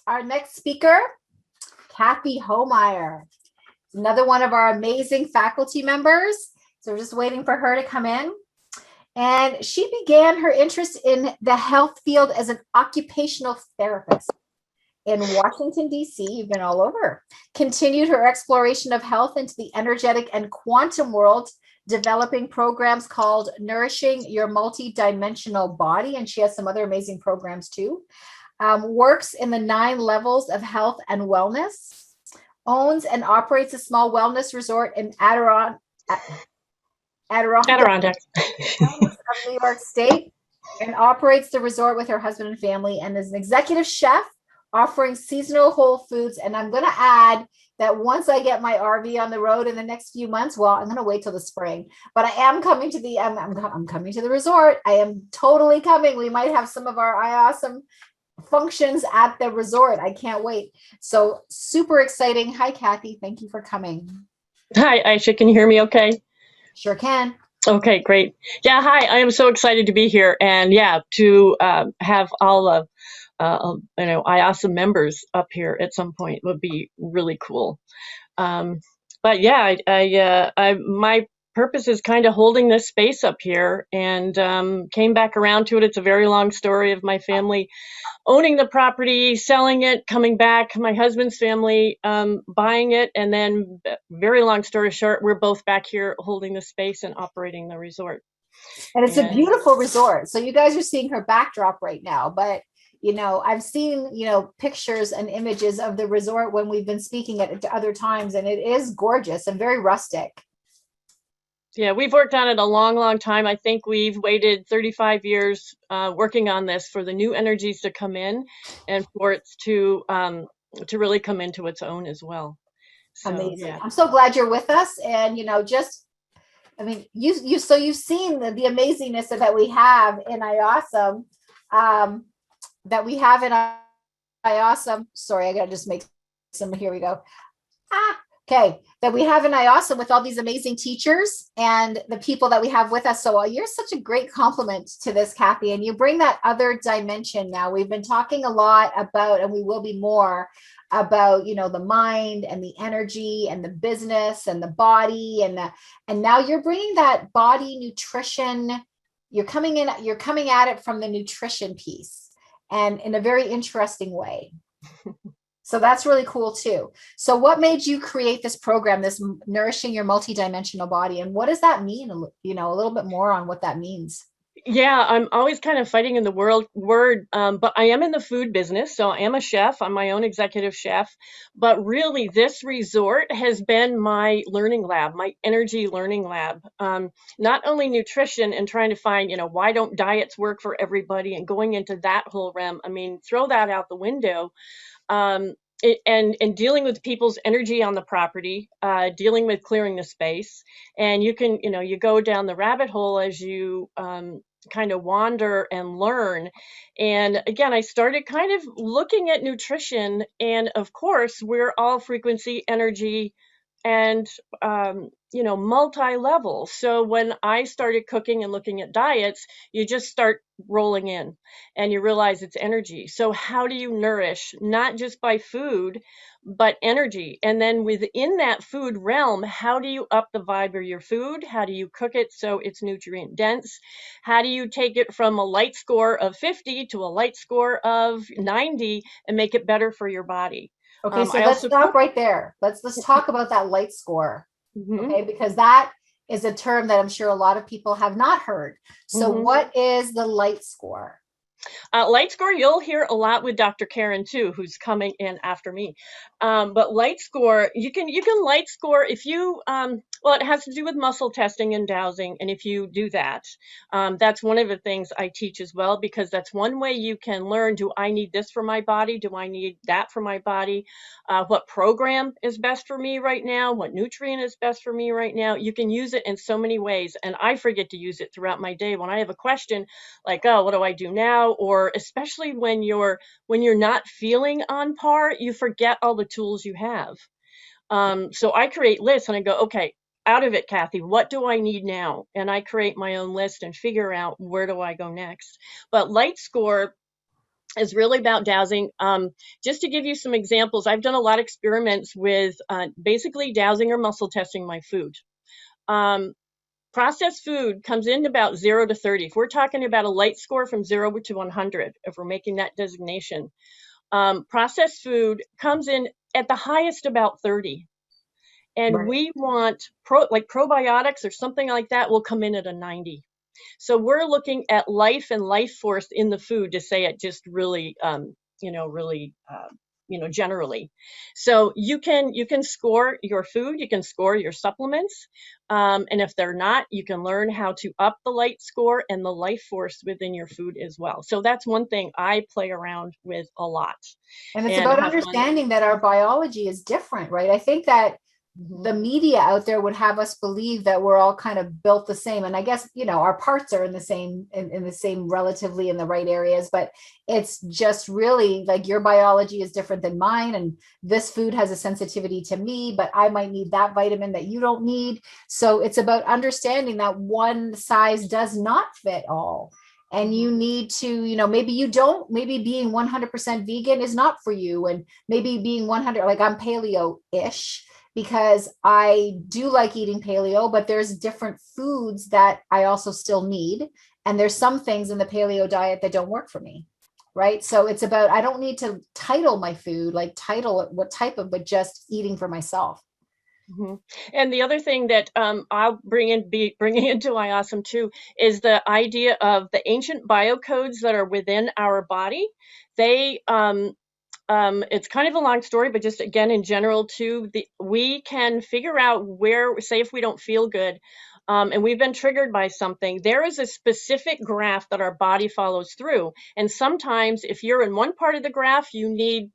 our next speaker, Cathy Hohmeyer, another one of our amazing faculty members. So we're just waiting for her to come in. And she began her interest in the health field as an occupational therapist in Washington, D.C. You've been all over. Continued her exploration of health into the energetic and quantum world, developing programs called Nourishing Your Multidimensional Body. And she has some other amazing programs too. Works in the 9 levels of health and wellness, owns and operates a small wellness resort in Adirondack of New York State, and operates the resort with her husband and family, and is an executive chef offering seasonal whole foods. And I'm going to add that once I get my RV on the road in the next few months, well, I'm going to wait till the spring, but I am coming to the I'm coming to the resort. I am totally coming. We might have some of our IAUSM functions at the resort. I can't wait. So super exciting. Hi, Cathy. Thank you for coming. Hi, Aisha. Can you hear me okay? Sure can. Okay, great. Yeah, hi. I am so excited to be here, and yeah, to have all of IAUSM members up here at some point would be really cool. But yeah, my purpose is kind of holding this space up here, and came back around to it. It's a very long story of my family owning the property, selling it, coming back, my husband's family buying it, and then, very long story short, we're both back here holding the space and operating the resort. And it's a beautiful resort. So you guys are seeing her backdrop right now, but I've seen, pictures and images of the resort when we've been speaking at other times, and it is gorgeous and very rustic. Yeah, we've worked on it a long, long time. I think we've waited 35 years working on this for the new energies to come in and for it to really come into its own as well. So, amazing. Yeah. I'm so glad you're with us. And, you've seen the amazingness that we have in IAUSM, Sorry, I got to just make some, here we go. Okay, that we have in IAUSM with all these amazing teachers and the people that we have with us. So you're such a great compliment to this, Cathy, and you bring that other dimension now. We've been talking a lot about, and we will be more about, the mind and the energy and the business and the body, and now you're bringing that body nutrition. You're coming at it from the nutrition piece, and in a very interesting way. So that's really cool too. So what made you create this program, this Nourishing Your Multidimensional Body? And what does that mean? A little bit more on what that means. Yeah, I'm always kind of fighting in the word, but I am in the food business. So I am a chef. I'm my own executive chef. But really, this resort has been my learning lab, my energy learning lab. Not only nutrition and trying to find, why don't diets work for everybody, and going into that whole realm. I mean, throw that out the window. And dealing with people's energy on the property, dealing with clearing the space. And you can, you go down the rabbit hole as you kind of wander and learn. And again, I started kind of looking at nutrition, and of course, we're all frequency, energy, and multi-level. So when I started cooking and looking at diets, you just start rolling in and you realize it's energy. So how do you nourish, not just by food, but energy? And then within that food realm, how do you up the vibe of your food? How do you cook it so it's nutrient dense? How do you take it from a light score of 50 to a light score of 90 and make it better for your body? Okay, so let's stop right there. Let's talk about that light score. Okay, because that is a term that I'm sure a lot of people have not heard. So what is the light score? Light score, you'll hear a lot with Dr. Karen too, who's coming in after me. But light score, you can light score if you, well, it has to do with muscle testing and dowsing. And if you do that, that's one of the things I teach as well, because that's one way you can learn, do I need this for my body? Do I need that for my body? What program is best for me right now? What nutrient is best for me right now? You can use it in so many ways. And I forget to use it throughout my day when I have a question like, oh, what do I do now? Or especially when you're not feeling on par, you forget all the tools you have. So I create lists and I go, okay, out of it, Cathy, what do I need now? And I create my own list and figure out where do I go next. But light score is really about dowsing. Just to give you some examples, I've done a lot of experiments with basically dowsing or muscle testing my food. Processed food comes in about 0 to 30. If we're talking about a light score from 0 to 100, if we're making that designation, processed food comes in at the highest about 30. And Right. we want like probiotics or something like that will come in at a 90. So we're looking at life and life force in the food, to say it just really, really, generally. So you can score your food, you can score your supplements, and if they're not, you can learn how to up the light score and the life force within your food as well. So that's one thing I play around with a lot And it's and about have fun. understanding that our biology is different, right? I think that Mhm. the media out there would have us believe that we're all kind of built the same. And I guess, our parts are in the same, in the same, relatively in the right areas, but it's just really like your biology is different than mine. And this food has a sensitivity to me, but I might need that vitamin that you don't need. So it's about understanding that one size does not fit all. And Mhm. you need to, maybe you don't, maybe being 100% vegan is not for you. And maybe being 100, like I'm paleo-ish, because I do like eating paleo, but there's different foods that I also still need. And there's some things in the paleo diet that don't work for me. Right. So it's about, I don't need to title my food, like title it what type of, but just eating for myself. Mhm. And the other thing that I'll be bringing into IAUSM too is the idea of the ancient biocodes that are within our body. They it's kind of a long story, but just again in general too, we can figure out where, say, if we don't feel good, and we've been triggered by something, there is a specific graph that our body follows through. And sometimes if you're in one part of the graph, you need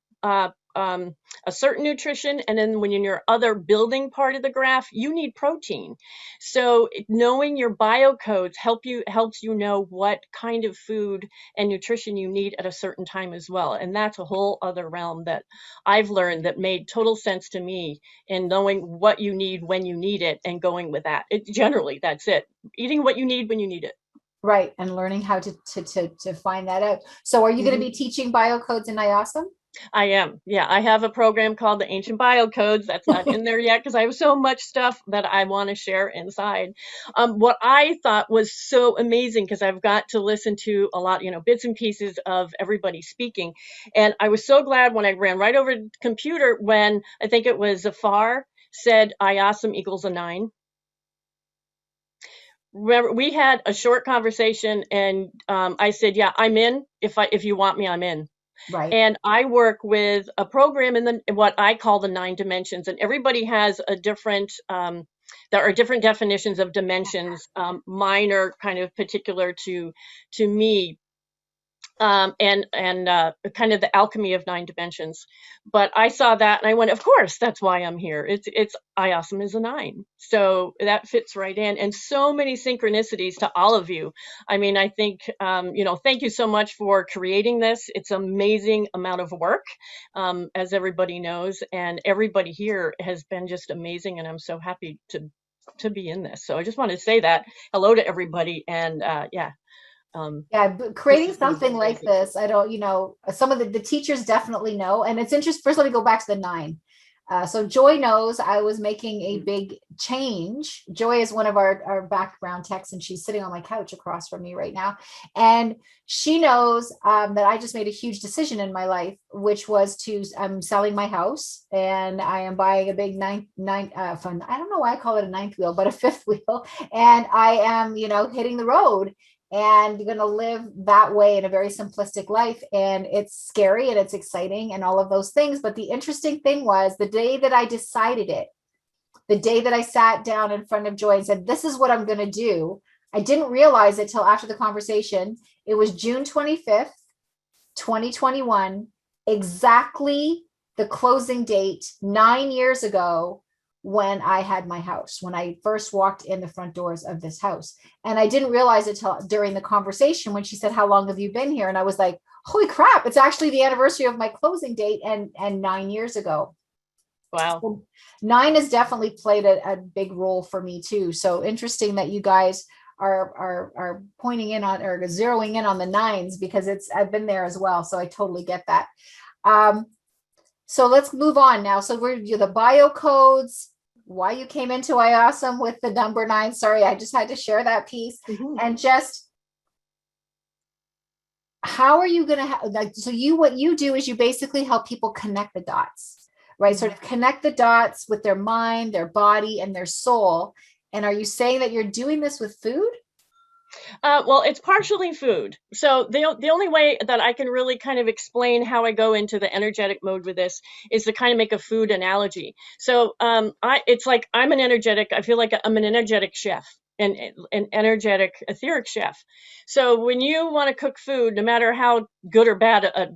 a certain nutrition, and then when you're in your other building part of the graph, you need protein. So knowing your biocodes helps you know what kind of food and nutrition you need at a certain time as well. And that's a whole other realm that I've learned that made total sense to me, in knowing what you need when you need it and going with that. Generally, that's it. Eating what you need when you need it. Right. And learning how to find that out. So are you going to Mhm. be teaching biocodes in IASM? I am. Yeah, I have a program called the Ancient Biocodes. That's not in there yet because I have so much stuff that I want to share inside. What I thought was so amazing, because I've got to listen to a lot, bits and pieces of everybody speaking. And I was so glad when I ran right over to the computer when I think it was Zafar said IASM equals a 9. Remember, we had a short conversation, and I said, "Yeah, I'm in. If you want me, I'm in." Right. And I work with a program in what I call the 9 dimensions, and everybody has a different. There are different definitions of dimensions. Mine are kind of particular to me, and kind of the alchemy of 9 dimensions. But I saw that and I went, of course, that's why I'm here. It's IAWSM is a 9, so that fits right in, and so many synchronicities to all of you. I mean, I think thank you so much for creating this. It's amazing amount of work, as everybody knows, and everybody here has been just amazing, and I'm so happy to be in this. So I just wanted to say that hello to everybody, and yeah. Yeah, but This creating is going to be something like amazing. this, I don't, some of the teachers definitely know. And it's interesting. First, let me go back to the 9. So Joy knows I was making a big change. Joy is one of our background techs, and she's sitting on my couch across from me right now. And she knows that I just made a huge decision in my life, which was I'm selling my house, and I am buying a big fun. I don't know why I call it a 9th wheel, but a 5th wheel. And I am, hitting the road and going to live that way in a very simplistic life. And it's scary and it's exciting and all of those things. But the interesting thing was the day that I decided it, the day that I sat down in front of Joy and said, this is what I'm going to do. I didn't realize it till after the conversation. It was June 25th, 2021, exactly the closing date 9 years ago, when I had my house, when I first walked in the front doors of this house. And I didn't realize it till during the conversation when she said, how long have you been here? And I was like, holy crap, it's actually the anniversary of my closing date, and 9 years ago. Wow. So 9 has definitely played a big role for me too. So interesting that you guys are pointing in on or zeroing in on the nines, because I've been there as well. So I totally get that. So let's move on now. So we're the bio codes, why you came into IAUSM with the number 9. Sorry, I just had to share that piece. And just how are you going to like, so what you do is you basically help people connect the dots, right? Sort of connect the dots with their mind, their body, and their soul. And are you saying that you're doing this with food? Well, it's partially food. So the only way that I can really kind of explain how I go into the energetic mode with this is to kind of make a food analogy. So it's like I'm an energetic. I feel like I'm an energetic chef, an energetic etheric chef. So when you want to cook food, no matter how good or bad a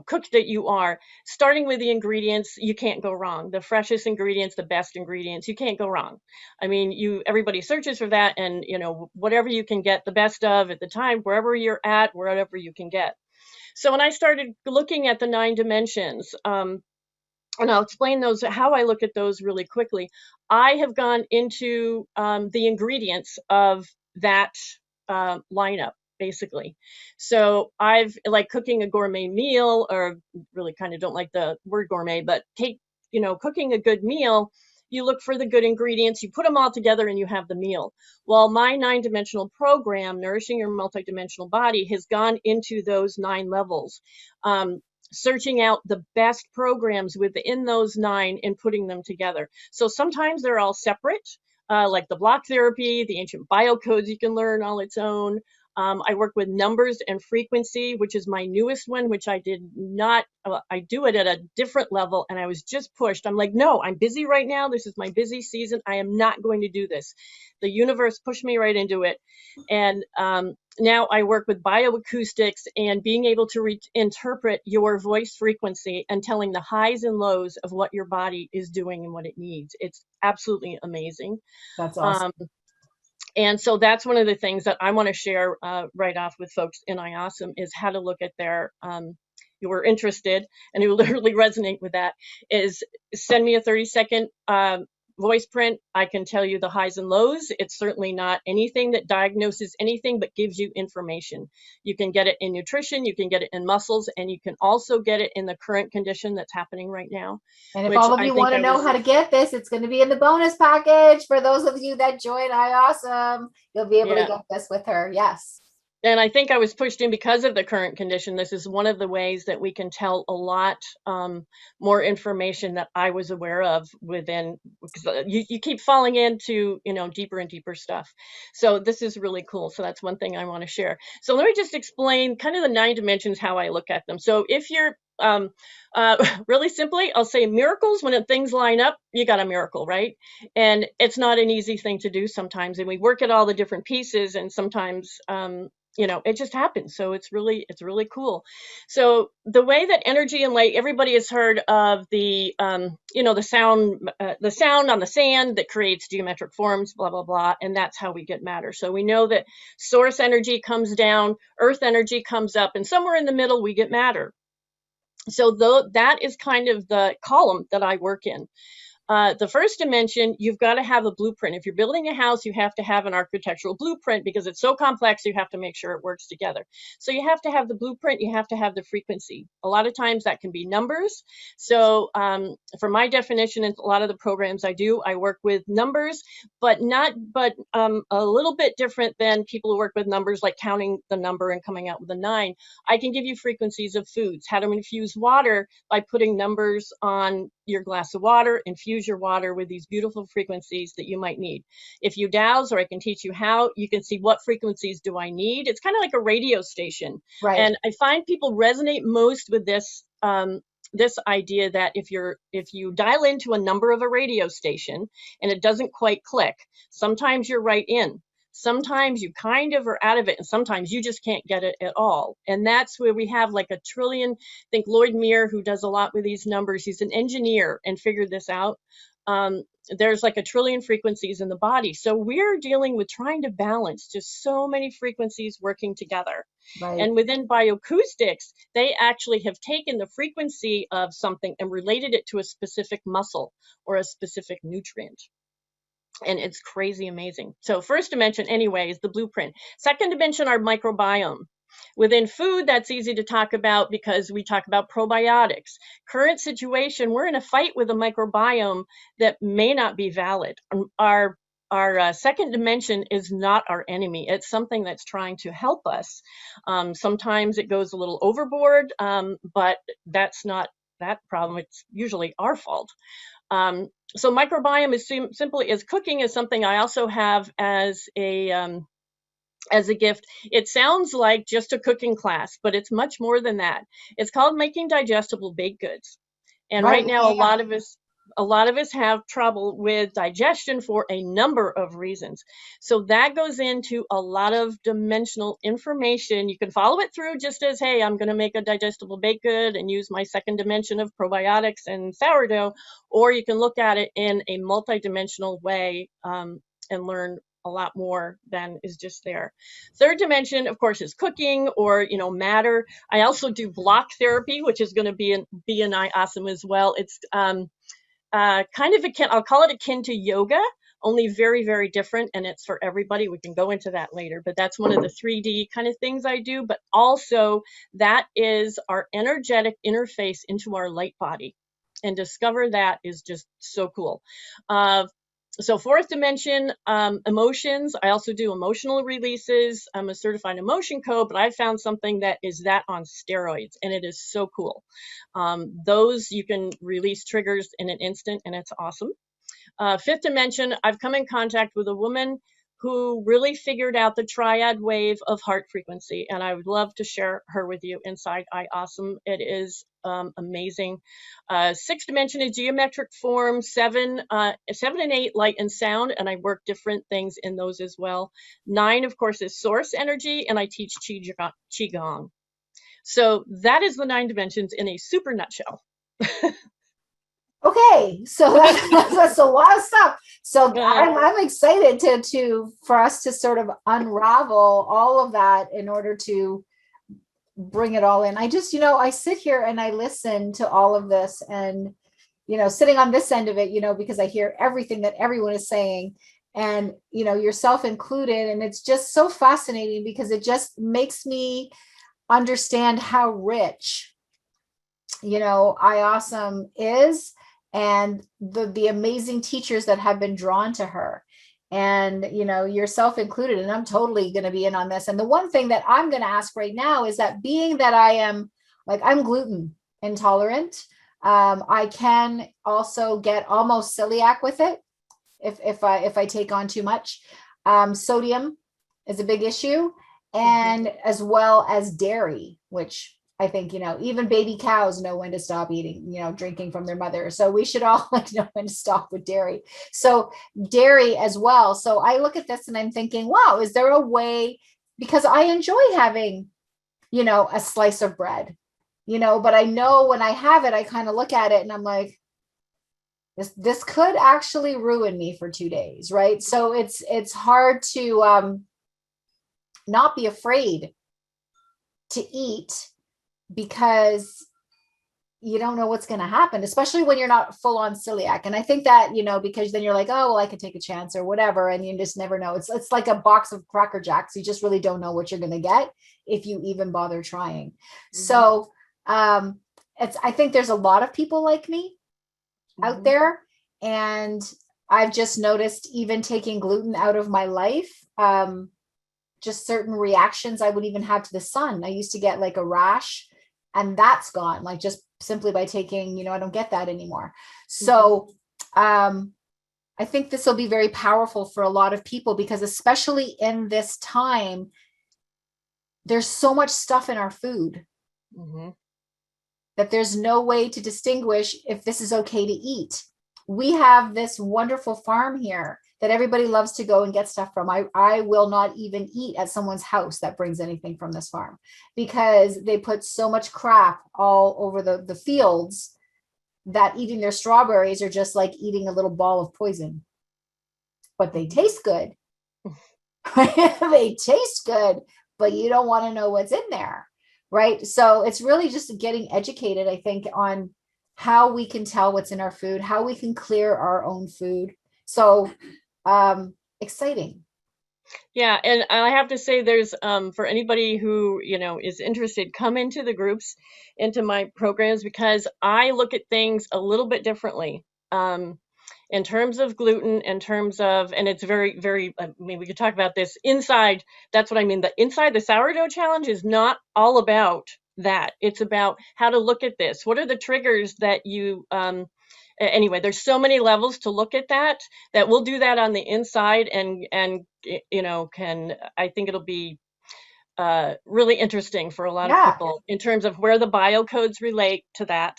cook that you are, starting with the ingredients, you can't go wrong. The freshest ingredients, the best ingredients, you can't go wrong. I mean, everybody searches for that, and whatever you can get the best of at the time, wherever you're at, wherever you can get. So when I started looking at the 9 dimensions, and I'll explain those, how I look at those really quickly. I have gone into the ingredients of that lineup, basically. So I've like cooking a gourmet meal, or really kind of don't like the word gourmet, but cooking a good meal, you look for the good ingredients, you put them all together, and you have the meal. Well, my 9-dimensional program, Nourishing Your Multidimensional Body, has gone into those 9 levels. Searching out the best programs within those 9 and putting them together. So sometimes they're all separate, like the block therapy, the ancient biocodes you can learn all its own. I work with numbers and frequency, which is my newest one, which I did not, I do it at a different level, and I was just pushed. I'm like, no, I'm busy right now. This is my busy season. I am not going to do this. The universe pushed me right into it. And now I work with bioacoustics and being able to interpret your voice frequency and telling the highs and lows of what your body is doing and what it needs. It's absolutely amazing. That's awesome. And so that's one of the things that I want to share right off with folks in IAUSM is how to look at their, you were interested and who literally resonate with that, is send me a 30-second voice print. I can tell you the highs and lows. It's certainly not anything that diagnoses anything, but gives you information. You can get it in nutrition, you can get it in muscles, and you can also get it in the current condition that's happening right now. And if all of you want to know how to get this, it's going to be in the bonus package. For those of you that join IAUSM, you'll be able to get this with her. Yes. And I think I was pushed in because of the current condition. This is one of the ways that we can tell a lot more information that I was aware of within, because you keep falling into, deeper and deeper stuff. So this is really cool. So that's one thing I want to share. So let me just explain kind of the 9 dimensions, how I look at them. So if you're really simply, I'll say miracles. When things line up, you got a miracle, right? And it's not an easy thing to do sometimes. And we work at all the different pieces, and sometimes, it just happens. So it's really cool. So the way that energy and light, everybody has heard of the, the sound on the sand that creates geometric forms, blah, blah, blah. And that's how we get matter. So we know that source energy comes down, earth energy comes up, and somewhere in the middle, we get matter. So that is kind of the column that I work in. The first dimension, you've got to have a blueprint. If you're building a house, you have to have an architectural blueprint because it's so complex, you have to make sure it works together. So you have to have the blueprint, you have to have the frequency. A lot of times that can be numbers. So for my definition, in a lot of the programs I do, I work with numbers, but a little bit different than people who work with numbers, like counting the number and coming out with a 9. I can give you frequencies of foods, how to infuse water by putting numbers on your glass of water, infuse your water with these beautiful frequencies that you might need. If you dowse, or I can teach you how, you can see what frequencies do I need. It's kind of like a radio station. Right. And I find people resonate most with this this idea that if you dial into a number of a radio station and it doesn't quite click, sometimes you're right in. Sometimes you kind of are out of it, and sometimes you just can't get it at all. And that's where we have like a trillion. I think Lloyd Meir, who does a lot with these numbers, he's an engineer and figured this out. There's like a trillion frequencies in the body. So we're dealing with trying to balance just so many frequencies working together. Right. And within bioacoustics, they actually have taken the frequency of something and related it to a specific muscle or a specific nutrient. And it's crazy amazing. So first dimension anyway is the blueprint. Second dimension, our microbiome. Within food, that's easy to talk about because we talk about probiotics. Current situation, we're in a fight with a microbiome that may not be valid. Our second dimension is not our enemy. It's something that's trying to help us. Sometimes it goes a little overboard, but that's not that problem. It's usually our fault. So microbiome is simply as cooking is something I also have as a gift. It sounds like just a cooking class, but it's much more than that. It's called Making Digestible Baked Goods. And right Right. now, a lot of us have trouble with digestion for a number of reasons. So that goes into a lot of dimensional information. You can follow it through just as, hey, I'm going to make a digestible baked good and use my second dimension of probiotics and sourdough, or you can look at it in a multidimensional way and learn a lot more than is just there. Third dimension, of course, is cooking or matter. I also do block therapy, which is going to be an IAUSM as well. It's kind of akin, I'll call it akin to yoga, only very, very different, and it's for everybody. We can go into that later, but that's one of the 3D kind of things I do. But also, that is our energetic interface into our light body, and discover that is just so cool. So fourth dimension, emotions. I also do emotional releases. I'm a certified emotion coach, but I found something that is that on steroids, and it is so cool. Those you can release triggers in an instant, and it's awesome. Fifth dimension, I've come in contact with a woman who really figured out the triad wave of heart frequency, and I would love to share her with you inside IAUSM. It is amazing. Sixth dimension is geometric form. Seven and 8, light and sound, and I work different things in those as well. 9, of course, is source energy, and I teach Qigong. So that is the 9 dimensions in a super nutshell. Okay, so that's a lot of stuff. So I'm excited for us to sort of unravel all of that in order to bring it all in. I just, I sit here and I listen to all of this, and sitting on this end of it, because I hear everything that everyone is saying, and yourself included, and it's just so fascinating because it just makes me understand how rich IAUSM is, and the amazing teachers that have been drawn to her, and yourself included. And I'm totally going to be in on this. And the one thing that I'm going to ask right now is that, being that I'm gluten intolerant, I can also get almost celiac with it if I take on too much. Sodium is a big issue, and as well as dairy, which I think, even baby cows know when to stop eating, drinking from their mother. So we should all know when to stop with dairy. So dairy as well. So I look at this and I'm thinking, wow, is there a way, because I enjoy having, a slice of bread, but I know when I have it, I kind of look at it and I'm like, this could actually ruin me for 2 days. Right. So it's hard to not be afraid to eat, because you don't know what's going to happen, especially when you're not full on celiac. And I think that, because then you're like, oh, well, I could take a chance or whatever. And you just never know. It's like a box of Cracker Jacks. You just really don't know what you're going to get if you even bother trying. So I think there's a lot of people like me out there. And I've just noticed, even taking gluten out of my life, just certain reactions I would even have to the sun. I used to get like a rash, and that's gone, like just simply by taking, I don't get that anymore. So I think this will be very powerful for a lot of people, because especially in this time, there's so much stuff in our food that there's no way to distinguish if this is okay to eat. We have this wonderful farm here that everybody loves to go and get stuff from. I will not even eat at someone's house that brings anything from this farm, because they put so much crap all over the fields that eating their strawberries are just like eating a little ball of poison. But they taste good. They taste good, but you don't want to know what's in there, right? So it's really just getting educated, I think, on how we can tell what's in our food, how we can clear our own food. So exciting. Yeah, and I have to say there's for anybody who, is interested, come into the groups, into my programs, because I look at things a little bit differently. In terms of gluten, in terms of, and it's very, very, I mean, we could talk about this inside. That's what I mean. The inside the sourdough challenge is not all about that. It's about how to look at this. What are the triggers that you, anyway, there's so many levels to look at that we'll do that on the inside, and I think it'll be really interesting for a lot of Yeah. people in terms of where the biocodes relate to that,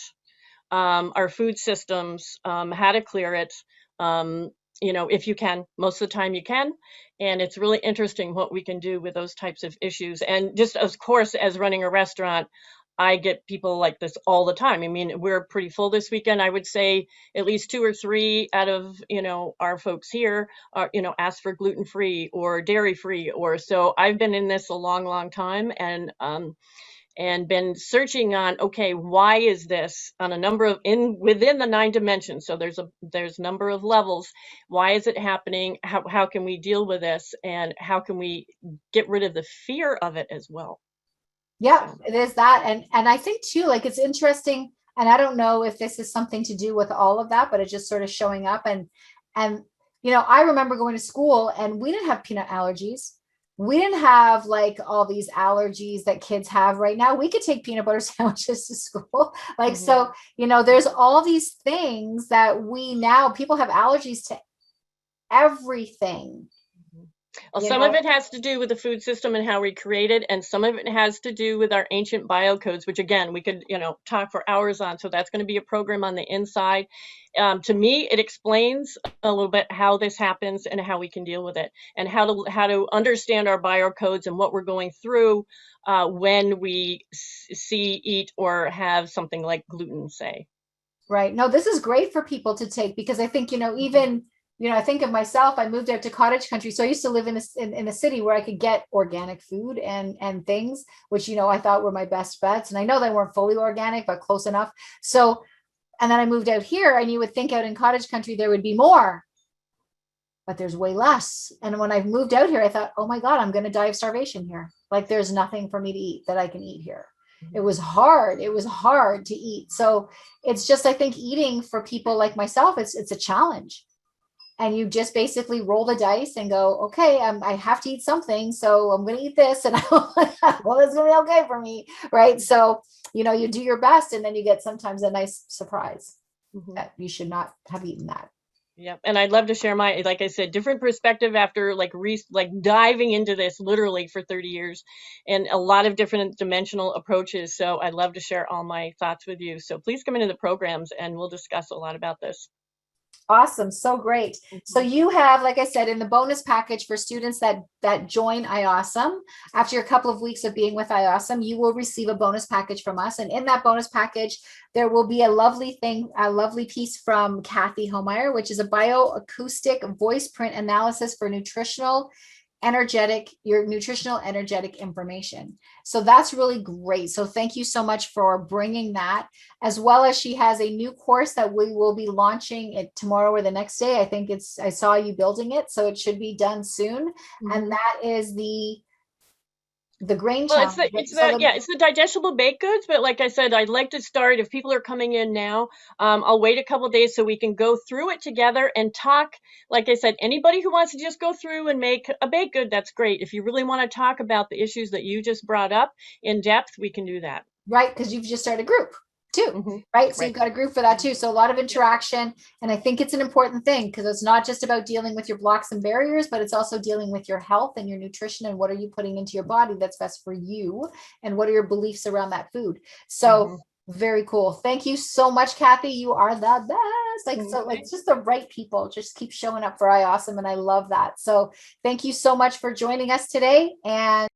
our food systems, how to clear it. If you can, most of the time you can. And it's really interesting what we can do with those types of issues. And just, of course, as running a restaurant, I get people like this all the time. I mean, we're pretty full this weekend. I would say at least 2 or 3 out of, our folks here are, ask for gluten-free or dairy-free, or so. I've been in this a long, long time, and been searching on, okay, why is this on a number of within the 9 dimensions? So there's a number of levels. Why is it happening? How can we deal with this? And how can we get rid of the fear of it as well? Yeah, So. it is that. And I think too, like it's interesting, and I don't know if this is something to do with all of that, but it's just sort of showing up. And I remember going to school and we didn't have peanut allergies. We didn't have like all these allergies that kids have right now. We could take peanut butter sandwiches to school. Like, so, there's all these things that people have allergies to everything. Well, some of it has to do with the food system and how we create it, and some of it has to do with our ancient biocodes, which again, we could, talk for hours on. So that's going to be a program on the inside. To me, it explains a little bit how this happens and how we can deal with it, and how to understand our biocodes and what we're going through when we see, eat, or have something like gluten, say. Right. No, this is great for people to take because I think, even, I think of myself, I moved out to cottage country. So I used to live in a city where I could get organic food and things, which, I thought were my best bets. And I know they weren't fully organic, but close enough. So, and then I moved out here and you would think out in cottage country, there would be more, but there's way less. And when I moved out here, I thought, oh my God, I'm going to die of starvation here. Like there's nothing for me to eat that I can eat here. It was hard. It was hard to eat. So it's just, I think eating for people like myself, it's a challenge. And you just basically roll the dice and go, okay, I have to eat something. So I'm going to eat this. And well, it's going to be okay for me. Right. So, you do your best and then you get sometimes a nice surprise that you should not have eaten that. Yep. And I'd love to share my, like I said, different perspective after like diving into this literally for 30 years and a lot of different dimensional approaches. So I'd love to share all my thoughts with you. So please come into the programs and we'll discuss a lot about this. Awesome. So great. So you have, like I said, in the bonus package for students that join IAUSM, after a couple of weeks of being with IAUSM, you will receive a bonus package from us. And in that bonus package, there will be a lovely piece from Cathy Hohmeyer, which is a bioacoustic voice print analysis for your nutritional energetic information. So that's really great. So thank you so much for bringing that, as well as she has a new course that we will be launching it tomorrow or the next day. I saw you building it, so it should be done soon. And that is the grain challenge. It's the digestible baked goods. But like I said, I'd like to start, if people are coming in now, I'll wait a couple of days so we can go through it together and talk. Like I said, anybody who wants to just go through and make a baked good, that's great. If you really want to talk about the issues that you just brought up in depth, we can do that. Right, because you've just started a group too, right? So you've got a group for that too. So a lot of interaction. And I think it's an important thing because it's not just about dealing with your blocks and barriers, but it's also dealing with your health and your nutrition and what are you putting into your body that's best for you and what are your beliefs around that food. So very cool. Thank you so much, Cathy. You are the best. It's just the right people just keep showing up for IAUSM and I love that. So thank you so much for joining us today. And